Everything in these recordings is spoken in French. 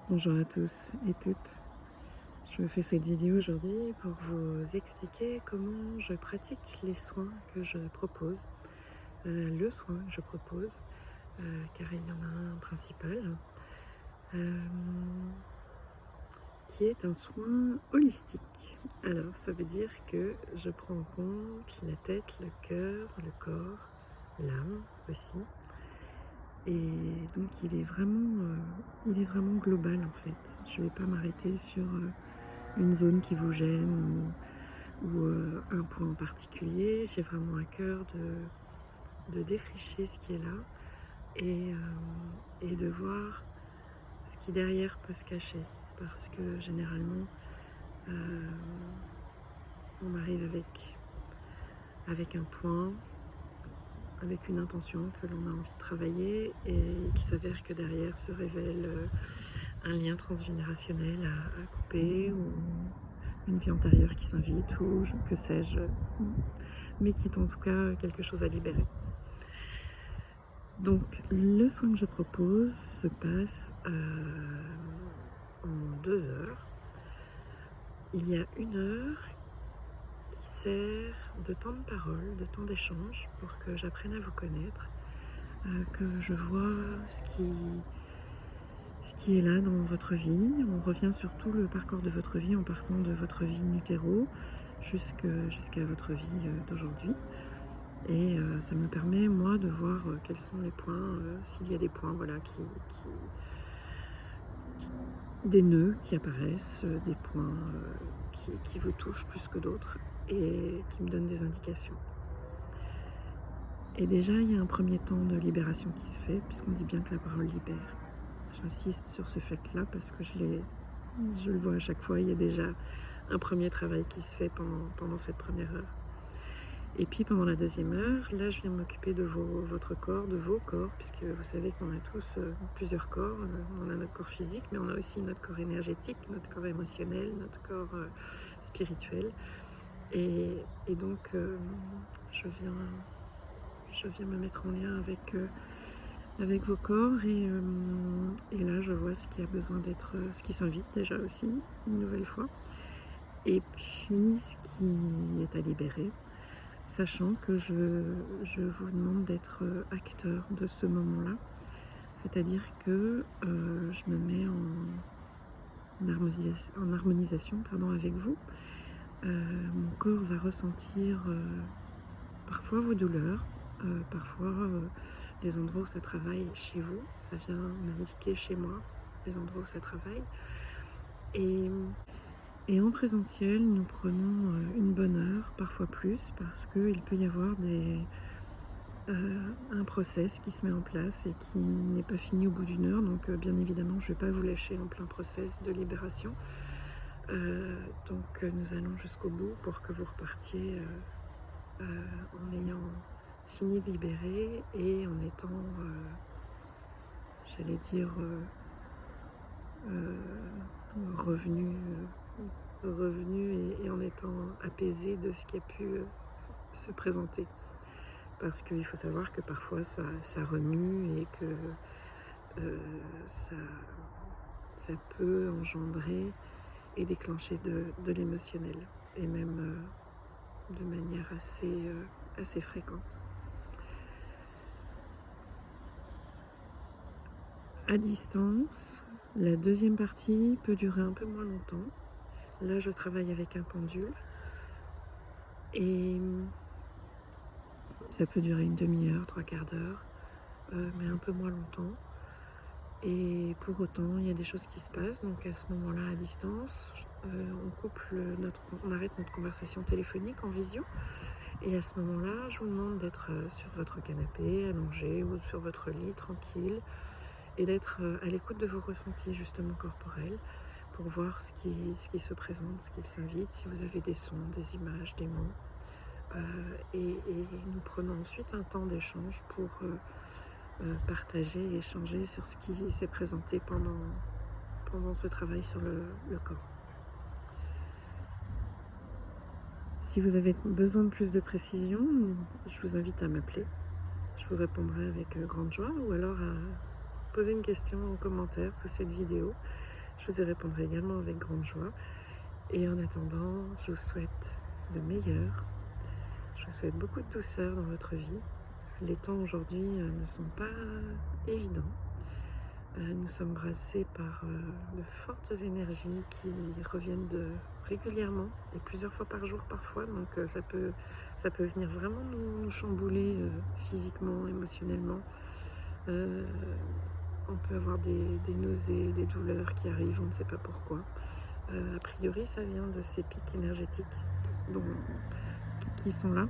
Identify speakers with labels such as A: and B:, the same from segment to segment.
A: Bonjour à tous et toutes. Je fais cette vidéo aujourd'hui pour vous expliquer comment je pratique les soins que je propose, le soin que je propose, car il y en a un principal, euh, qui est un soin holistique. Alors, ça veut dire que je prends en compte la tête, le cœur, le corps, l'âme aussi. Et donc, il est vraiment global en fait. Je ne vais pas m'arrêter sur une zone qui vous gêne ou un point en particulier. J'ai vraiment à cœur de défricher ce qui est là et de voir ce qui derrière peut se cacher. Parce que généralement, euh, on arrive avec un point, avec une intention que l'on a envie de travailler, et il s'avère que derrière se révèle un lien transgénérationnel à couper, ou une vie antérieure qui s'invite, ou que sais-je, mais qui est en tout cas quelque chose à libérer. Donc le soin que je propose se passe en 2 heures. Il y a 1 heure qui sert de temps de parole, de temps d'échange, pour que j'apprenne à vous connaître, que je vois ce qui est là dans votre vie. On revient sur tout le parcours de votre vie en partant de votre vie in utero jusqu'à votre vie d'aujourd'hui. Et ça me permet, moi, de voir quels sont les points, s'il y a des points, voilà, des nœuds qui apparaissent, des points qui vous touchent plus que d'autres et qui me donnent des indications. Et déjà, il y a un premier temps de libération qui se fait, puisqu'on dit bien que la parole libère. J'insiste sur ce fait-là parce que je le vois à chaque fois, il y a déjà un premier travail qui se fait pendant cette première heure. Et puis pendant la 2e heure, là je viens m'occuper de votre corps, de vos corps, puisque vous savez qu'on a tous plusieurs corps. On a notre corps physique, mais on a aussi notre corps énergétique, notre corps émotionnel, notre corps spirituel. Et donc je viens me mettre en lien avec vos corps, et là je vois ce qui a besoin d'être, ce qui s'invite déjà aussi, une nouvelle fois, et puis ce qui est à libérer. Sachant que je vous demande d'être acteur de ce moment-là. C'est-à-dire que je me mets en harmonisation avec vous. Mon corps va ressentir parfois vos douleurs, parfois les endroits où ça travaille chez vous. Ça vient m'indiquer chez moi les endroits où ça travaille. Et en présentiel, nous prenons une bonne heure, parfois plus, parce qu'il peut y avoir un process qui se met en place et qui n'est pas fini au bout d'1 heure. Donc bien évidemment, je ne vais pas vous lâcher en plein process de libération. Donc nous allons jusqu'au bout pour que vous repartiez en ayant fini de libérer et en étant, j'allais dire, revenu et en étant apaisé de ce qui a pu se présenter. Parce qu'il faut savoir que parfois ça remue et que ça peut engendrer et déclencher de l'émotionnel, et même de manière assez fréquente. À distance, la 2e partie peut durer un peu moins longtemps. Là, je travaille avec un pendule et ça peut durer une demi-heure, 3/4 d'heure, mais un peu moins longtemps. Et pour autant, il y a des choses qui se passent. Donc à ce moment-là, à distance, on arrête notre conversation téléphonique en visio. Et à ce moment-là, je vous demande d'être sur votre canapé, allongé, ou sur votre lit, tranquille, et d'être à l'écoute de vos ressentis justement corporels, pour voir ce qui se présente, ce qui s'invite, si vous avez des sons, des images, des mots. Et nous prenons ensuite un temps d'échange pour partager et échanger sur ce qui s'est présenté pendant ce travail sur le corps. Si vous avez besoin de plus de précision, je vous invite à m'appeler. Je vous répondrai avec grande joie, ou alors à poser une question en commentaire sous cette vidéo. Je vous y répondrai également avec grande joie. Et en attendant, je vous souhaite le meilleur. Je vous souhaite beaucoup de douceur dans votre vie. Les temps aujourd'hui ne sont pas évidents. Nous sommes brassés par de fortes énergies qui reviennent régulièrement et plusieurs fois par jour parfois. Donc ça peut venir vraiment nous chambouler physiquement, émotionnellement. On peut avoir des nausées, des douleurs qui arrivent, on ne sait pas pourquoi. A priori, ça vient de ces pics énergétiques qui sont là.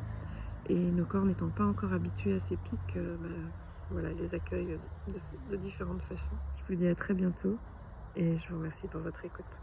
A: Et nos corps n'étant pas encore habitués à ces pics, voilà, les accueillent de différentes façons. Je vous dis à très bientôt et je vous remercie pour votre écoute.